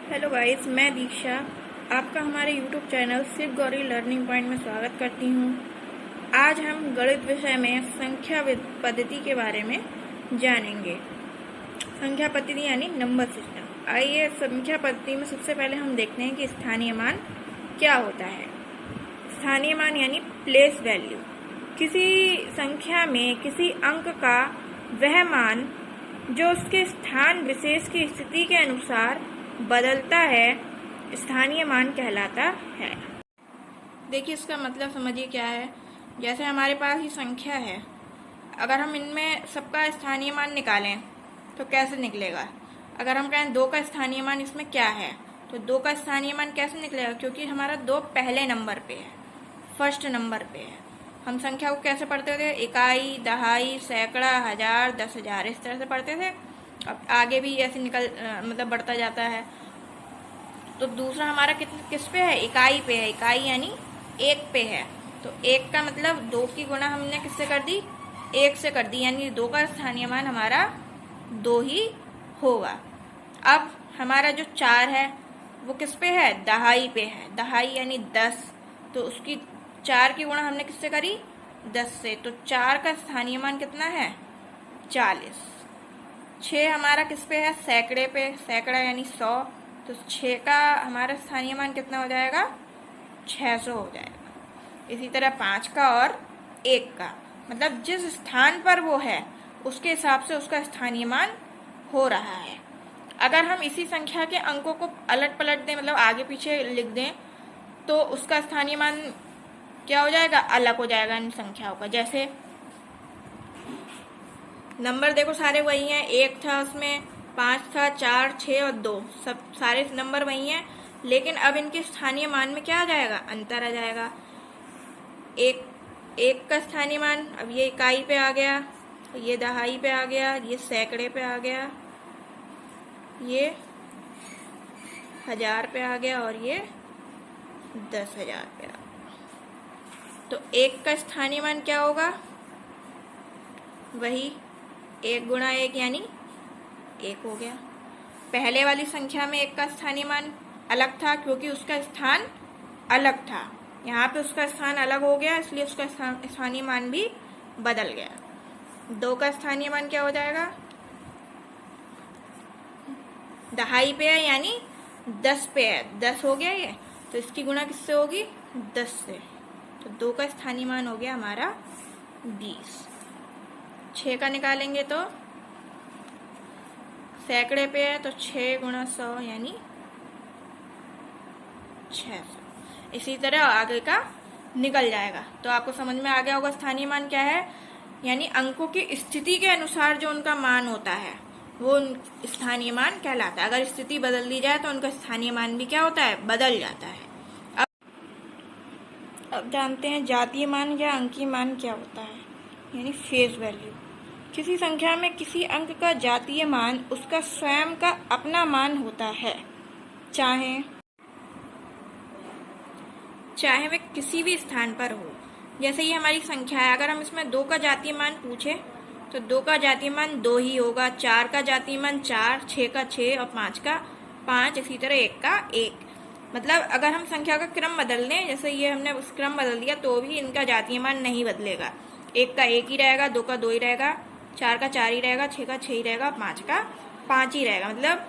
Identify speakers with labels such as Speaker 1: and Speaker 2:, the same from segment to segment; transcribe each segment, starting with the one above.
Speaker 1: Hello guys, मैं दीक्षा आपका हमारे यूट्यूब चैनल सिर्फ गौरी लर्निंग पॉइंट में स्वागत करती हूँ। आज हम गणित विषय में संख्या पद्धति के बारे में जानेंगे। संख्या पद्धति यानी नंबर सिस्टम। आइए संख्या पद्धति में सबसे पहले हम देखते हैं कि स्थानीय मान क्या होता है। स्थानीय मान यानी प्लेस वैल्यू। किसी संख्या में किसी अंक का वह मान जो उसके स्थान विशेष की स्थिति के अनुसार बदलता है, स्थानीय मान कहलाता है। देखिए, इसका मतलब समझिए क्या है। जैसे हमारे पास ये संख्या है, अगर हम इनमें सबका स्थानीय मान निकालें तो कैसे निकलेगा। अगर हम कहें 2 का स्थानीय मान इसमें क्या है, तो 2 का स्थानीय मान कैसे निकलेगा, क्योंकि हमारा 2 पहले नंबर पे है, फर्स्ट नंबर पे है। हम संख्या को कैसे पढ़ते थे, इकाई, दहाई, सैकड़ा, हजार, 10,000, इस तरह से पढ़ते थे। अब आगे भी ऐसे मतलब बढ़ता जाता है। तो दूसरा हमारा किस पे है, इकाई पे है। इकाई यानी 1 पे है। तो 1 का मतलब 2 की गुणा हमने किससे कर दी, 1 से कर दी, यानी 2 का स्थानीय मान हमारा 2 ही होगा। अब हमारा जो 4 है वो किस पे है, दहाई पे है। दहाई यानी 10, तो उसकी 4 की गुणा हमने किससे करी, 10 से। तो 4 का स्थानीय मान कितना है, 40। 6 हमारा किस पे है, सैकड़े पे। सैकड़ा यानी 100, तो 6 का हमारा स्थानीय मान कितना हो जाएगा, 600 हो जाएगा। इसी तरह 5 का और 1 का, मतलब जिस स्थान पर वो है उसके हिसाब से उसका स्थानीय मान हो रहा है। अगर हम इसी संख्या के अंकों को अलट पलट दें, मतलब आगे पीछे लिख दें, तो उसका स्थानीय मान क्या हो जाएगा, अलग हो जाएगा इन संख्याओं का। जैसे नंबर देखो सारे वही हैं, 1 था उसमें, 5 था, 4, 6 और 2, सब सारे नंबर वही हैं, लेकिन अब इनके स्थानीय मान में क्या आ जाएगा, अंतर आ जाएगा। एक का स्थानीय मान अब ये इकाई पे आ गया, ये दहाई पे आ गया, ये सैकड़े पे आ गया, ये हजार पे आ गया और ये 10,000 पे आ गया। तो 1 का स्थानीय मान क्या होगा, वही 1 गुणा 1 यानी 1 हो गया। पहले वाली संख्या में 1 का स्थानीय मान अलग था, क्योंकि उसका स्थान अलग था। यहाँ पे उसका स्थान अलग हो गया, इसलिए उसका स्थानीय मान भी बदल गया। 2 का स्थानीय मान क्या हो जाएगा, दहाई पे है यानी 10 पे है, 10 हो गया ये, तो इसकी गुणा किससे होगी, 10 से। तो 2 का स्थानीय मान हो गया हमारा 20। 6 का निकालेंगे तो सैकड़े पे है, तो 6 गुणा 100 यानी 600। इसी तरह आगे का निकल जाएगा। तो आपको समझ में आ गया होगा स्थानीय मान क्या है, यानी अंकों की स्थिति के अनुसार जो उनका मान होता है वो स्थानीय मान कहलाता है। अगर स्थिति बदल दी जाए तो उनका स्थानीय मान भी क्या होता है, बदल जाता है। अब जानते हैं जातीय मान या अंकीय मान क्या होता है, यानी फेस वैल्यू। किसी संख्या में किसी अंक का जातीय मान उसका स्वयं का अपना मान होता है, चाहे वह किसी भी स्थान पर हो। जैसे ये हमारी संख्या है, अगर हम इसमें 2 का जातीय मान पूछे तो 2 का जातीय मान 2 ही होगा, 4 का जातीय मान 4, 6 का 6 और 5 का 5, इसी तरह 1 का 1। मतलब अगर हम संख्या का क्रम बदल दें, जैसे ये हमने उस क्रम बदल दिया, तो भी इनका जातीय मान नहीं बदलेगा। 1 का 1 ही रहेगा, 2 का 2 ही रहेगा, 4 का 4 ही रहेगा, 6 का 6 ही रहेगा, 5 का 5 ही रहेगा। मतलब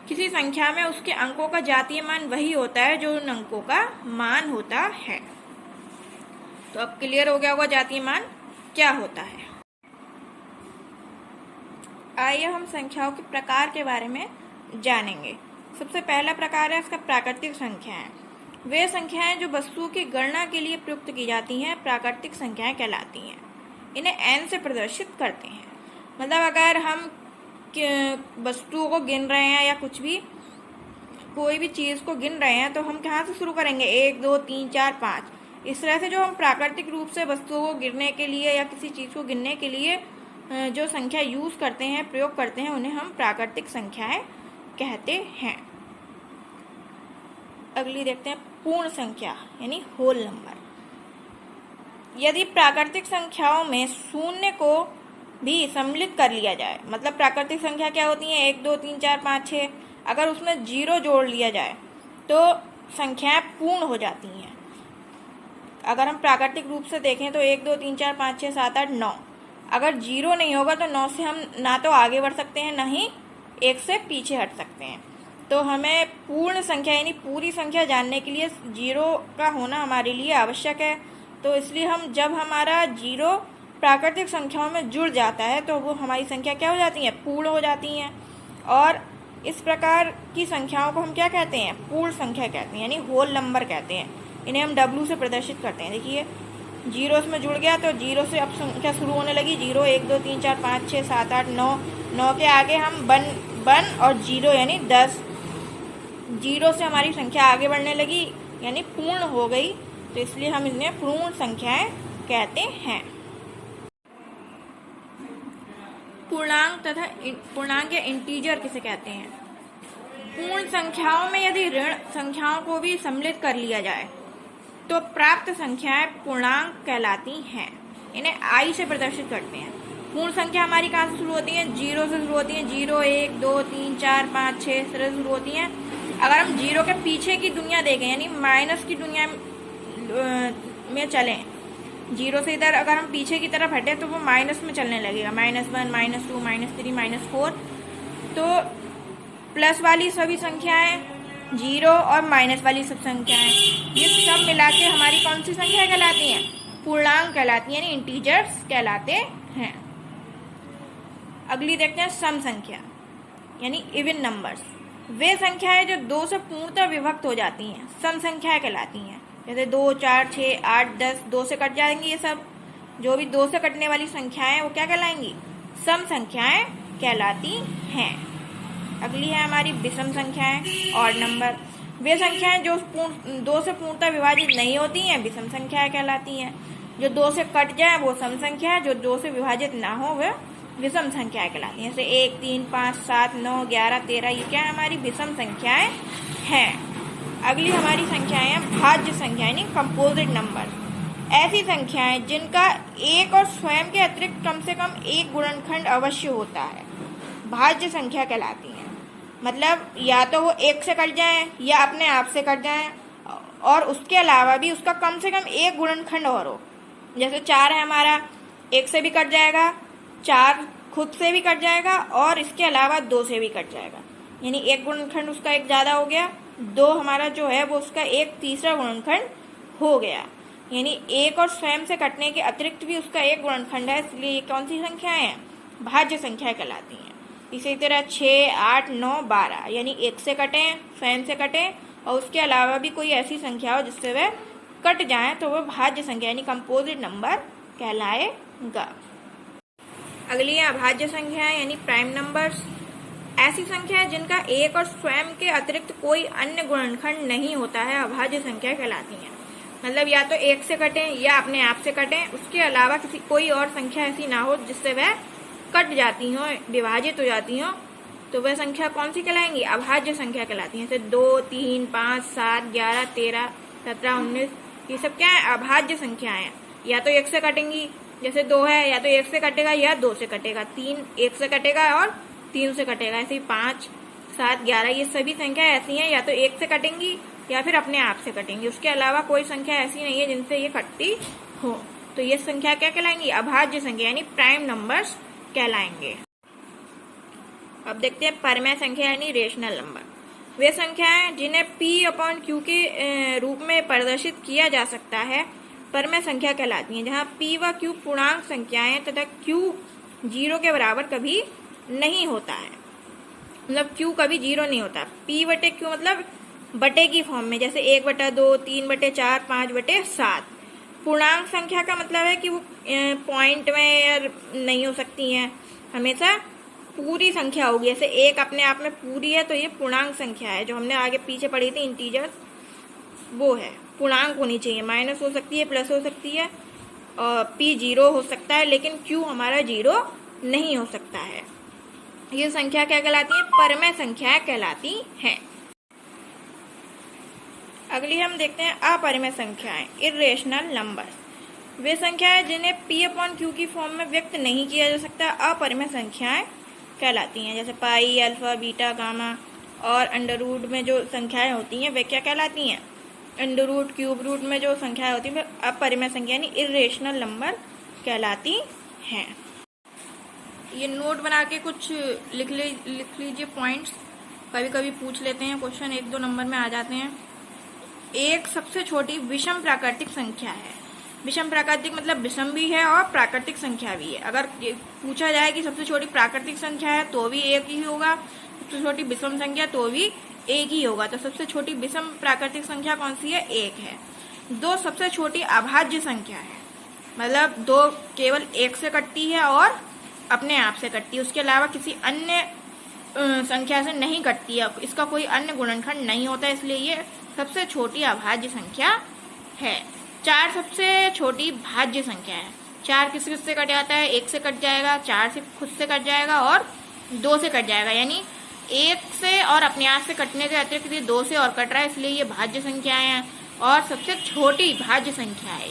Speaker 1: किसी संख्या में उसके अंकों का जातीय मान वही होता है जो उन अंकों का मान होता है। तो अब क्लियर हो गया होगा जातीय मान क्या होता है। आइए हम संख्याओं के प्रकार के बारे में जानेंगे। सबसे पहला प्रकार है इसका प्राकृतिक संख्याएं। वे संख्याएं जो वस्तुओं की गणना के लिए प्रयुक्त की जाती हैं प्राकृतिक संख्याएं कहलाती हैं। इन्हें n से प्रदर्शित करते हैं। मतलब अगर हम वस्तुओं को गिन रहे हैं या कुछ भी, कोई भी चीज को गिन रहे हैं, तो हम कहाँ से शुरू करेंगे, 1 2 3 4 5। इस तरह से जो हम प्राकृतिक रूप से वस्तुओं को गिनने के लिए या किसी चीज को गिनने के लिए जो संख्या यूज करते हैं, प्रयोग करते हैं, उन्हें हम प्राकृतिक संख्याएं कहते हैं। अगली देखते हैं पूर्ण संख्या यानी होल नंबर। यदि प्राकृतिक संख्याओं में शून्य को भी सम्मिलित कर लिया जाए, मतलब प्राकृतिक संख्या क्या होती है, 1 2 3 4 5 6, अगर उसमें 0 जोड़ लिया जाए तो संख्याएं पूर्ण हो जाती हैं। अगर हम प्राकृतिक रूप से देखें तो 1 2 3 4 5 6 7 8 9, अगर 0 नहीं होगा तो 9 से हम ना तो आगे बढ़ सकते हैं ना ही 1 से पीछे हट सकते हैं। तो हमें पूर्ण संख्या यानी पूरी संख्या जानने के लिए 0 का होना हमारे लिए आवश्यक है। तो इसलिए हम जब हमारा 0 प्राकृतिक संख्याओं में जुड़ जाता है तो वो हमारी संख्या क्या हो जाती है, पूर्ण हो जाती हैं। और इस प्रकार की संख्याओं को हम क्या कहते हैं, पूर्ण संख्या कहते हैं, यानी होल नंबर कहते हैं। इन्हें हम W से प्रदर्शित करते हैं। देखिए 0 इसमें जुड़ गया तो 0 से अब संख्या शुरू होने लगी। 0 1 2 3 4 5 6 7 8 9, 9 के आगे हम 1 और 0 यानी 10, 0 से हमारी संख्या आगे बढ़ने लगी यानी पूर्ण हो गई। तो इसलिए हम इन्हें पूर्ण संख्याएं कहते हैं। पूर्णांक तथा पूर्णांक या इंटीजर किसे कहते हैं? पूर्ण संख्याओं में यदि ऋण संख्याओं को भी सम्मिलित कर लिया जाए तो प्राप्त संख्याएं पूर्णांक कहलाती हैं। इन्हें I से प्रदर्शित करते हैं। पूर्ण संख्या हमारी कहाँ से शुरू होती है? 0 से शुरू होती है। 0 1 2 3 4 5 6 से शुरू होती हैं। अगर हम 0 के पीछे की दुनिया देखें यानी माइनस की दुनिया में चलें, 0 से इधर अगर हम पीछे की तरफ हटे तो वो माइनस में चलने लगेगा। -1 -2 -3 -4। तो प्लस वाली सभी संख्याएं, 0 और माइनस वाली सब संख्याएं, ये सब मिला के हमारी कौन सी संख्या कहलाती हैं? पूर्णांक कहलाती हैं, यानी इंटीजर्स कहलाते हैं। अगली देखते हैं सम संख्या यानी इवन नंबर्स। वे संख्याएं जो 2 से पूर्णतः विभक्त हो जाती हैं सम संख्याएं कहलाती हैं। जैसे 2 4 6 8 10, 2 से कट जाएंगी। ये सब जो भी 2 से कटने वाली संख्याएं वो क्या कहलाएंगी? सम संख्याएं कहलाती हैं। अगली है हमारी विषम संख्याएं, ऑड नंबर। वे संख्याएं जो 2 से पूर्णतः विभाजित नहीं होती हैं विषम संख्याएं कहलाती हैं। जो 2 से कट जाए वो सम संख्या है, जो 2 से विभाजित ना हो वह विषम संख्याएं कहलाती हैं। जैसे 1 3 5 7 9 11 13, ये क्या है? हमारी विषम संख्याएं हैं। अगली हमारी संख्याएं हैं भाज्य संख्या यानी कंपोजिट नंबर। ऐसी संख्याएं जिनका एक और स्वयं के अतिरिक्त कम से कम एक गुणनखंड अवश्य होता है भाज्य संख्या कहलाती हैं। मतलब या तो वो 1 से कट जाए या अपने आप से कट जाए और उसके अलावा भी उसका कम से कम एक गुणनखंड और हो। जैसे 4 है हमारा, 1 से भी कट जाएगा, 4 खुद से भी कट जाएगा और इसके अलावा 2 से भी कट जाएगा, यानी एक गुणनखंड उसका एक ज्यादा हो गया। 2 हमारा जो है वो उसका एक तीसरा गुणनखंड हो गया, यानी 1 और स्वयं से कटने के अतिरिक्त भी उसका एक गुणनखंड है। इसलिए ये कौन सी संख्याएं हैं? भाज्य संख्या कहलाती हैं। इसी तरह 6 8 9 12, यानी 1 से कटें, स्वयं से कटें और उसके अलावा भी कोई ऐसी संख्या हो जिससे वह कट जाए तो वह भाज्य संख्या यानी कंपोजिट नंबर कहलाएगा। अगली है अभाज्य संख्या यानी प्राइम नंबर्स। ऐसी संख्याएं जिनका एक और स्वयं के अतिरिक्त कोई अन्य गुणनखंड नहीं होता है अभाज्य संख्या कहलाती हैं। मतलब या तो 1 से कटें या अपने आप से कटें, उसके अलावा किसी कोई और संख्या ऐसी ना हो जिससे वह कट जाती हो, विभाजित हो जाती हो, तो वह संख्या कौन सी कहलाएंगी? अभाज्य संख्या कहलाती है। जैसे 2 3 5 7 11 13 17 19, ये सब क्या है? अभाज्य संख्याएं। या तो 1 से कटेंगी, जैसे 2 है, या तो 1 से कटेगा या 2 से कटेगा। 3 1 से कटेगा और 3 से कटेगा। ऐसे ही 5 7 11, ये सभी संख्या ऐसी हैं या तो 1 से कटेंगी या फिर अपने आप से कटेंगी। उसके अलावा कोई संख्या ऐसी नहीं है जिनसे ये कटती हो। तो ये संख्या क्या कहलाएंगी? अभाज्य संख्या यानी प्राइम नंबर्स कहलाएंगे। अब देखते हैं परमेय संख्या यानी रेशनल नंबर। वे संख्याएं जिन्हें P/Q के रूप में प्रदर्शित किया जा सकता है परमेय संख्या कहलाती हैं, जहां P व Q पूर्णांक संख्याएं तथा Q 0 के बराबर कभी नहीं होता है। मतलब Q कभी 0 नहीं होता। P/Q मतलब बटे की फॉर्म में, जैसे 1/2 3/4 5/7। पूर्णांक संख्या का मतलब है कि वो पॉइंट में नहीं हो सकती हैं, हमेशा पूरी संख्या होगी। जैसे 1 अपने आप में पूरी है तो ये पूर्णांक संख्या है। जो हमने आगे पीछे पढ़ी थी इंटीजर, वो है पूर्णांक होनी चाहिए। माइनस हो सकती है, प्लस हो सकती है, और P 0 हो सकता है, लेकिन Q हमारा 0 नहीं हो सकता है। ये संख्या क्या कहलाती है? परमेय संख्या कहलाती है। अगली हम देखते हैं अपरिमेय संख्याएं, इर्रेशनल नंबर्स। वे संख्याएं जिन्हें P/Q की फॉर्म में व्यक्त नहीं किया जा सकता अपरिमेय संख्याएं कहलाती हैं। जैसे पाई, अल्फा, बीटा, गामा और अंडर रूट में जो संख्याएं होती हैं वे क्या कहलाती हैं? अंडर रूट, क्यूब रूट में जो संख्याएं होती हैं वे अपरिमेय संख्या यानी इर्रेशनल नंबर कहलाती हैं। ये नोट बना के कुछ लिख लीजिए पॉइंट्स, कभी कभी पूछ लेते हैं क्वेश्चन, 1-2 नंबर में आ जाते हैं। एक सबसे छोटी विषम प्राकृतिक संख्या है। विषम प्राकृतिक मतलब विषम भी है और प्राकृतिक संख्या भी है। अगर पूछा जाए कि सबसे छोटी प्राकृतिक संख्या है तो भी एक ही होगा, सबसे छोटी विषम संख्या तो भी एक ही होगा। तो सबसे छोटी विषम प्राकृतिक संख्या कौन सी है? 1 है। 2 सबसे छोटी अभाज्य संख्या है, मतलब 2 केवल 1 से कटती है और अपने आप से कटती है, उसके अलावा किसी अन्य संख्या से नहीं कटती है, इसका कोई अन्य गुणनखंड नहीं होता, इसलिए ये सबसे छोटी अभाज्य संख्या है। 4 सबसे छोटी भाज्य संख्या है। 4 किस किस से कट जाता है? 1 से कट जाएगा, 4 से खुद से कट जाएगा और 2 से कट जाएगा, यानी 1 से और अपने आप से कटने के अतिरिक्त 2 से और कट रहा है, इसलिए ये भाज्य संख्याएं हैं और सबसे छोटी भाज्य संख्या है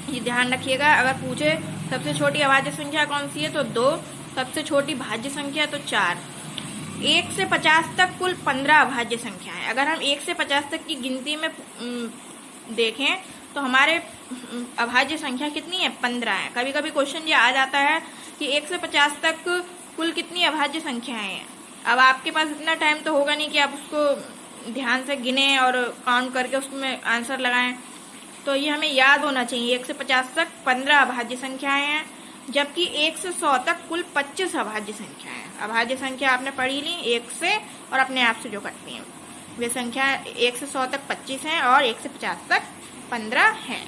Speaker 1: ये ध्यान रखिएगा। अगर पूछे सबसे छोटी अभाज्य संख्या कौन सी है तो 2, सबसे छोटी भाज्य संख्या तो 4। 1 से 50 तक कुल 15 अभाज्य संख्या है। अगर हम 1 से 50 तक की गिनती में देखें तो हमारे अभाज्य संख्या कितनी है? 15 है। कभी कभी क्वेश्चन ये आ जाता है कि 1 से 50 तक कुल कितनी अभाज्य संख्याएं हैं। अब आपके पास इतना टाइम तो होगा नहीं कि आप उसको ध्यान से गिने और काउंट करके उसमें आंसर लगाएं, तो ये हमें याद होना चाहिए। 1 से 50 तक 15 अभाज्य संख्याएं हैं, जबकि 1 से 100 तक कुल 25 अभाज्य संख्याएं हैं। अभाज्य संख्या आपने पढ़ी ली 1 से और अपने आप से जो कटती हैं, वे संख्या 1 से 100 तक 25 हैं और 1 से 50 तक 15 हैं।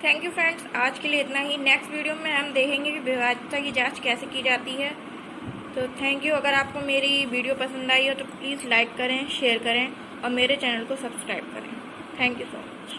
Speaker 1: थैंक यू फ्रेंड्स, आज के लिए इतना ही। नेक्स्ट वीडियो में हम देखेंगे कि विभाज्यता की जांच कैसे की जाती है। तो थैंक यू। अगर आपको मेरी वीडियो पसंद आई हो तो प्लीज़ लाइक करें, शेयर करें और मेरे चैनल को सब्सक्राइब करें। Thank you so much.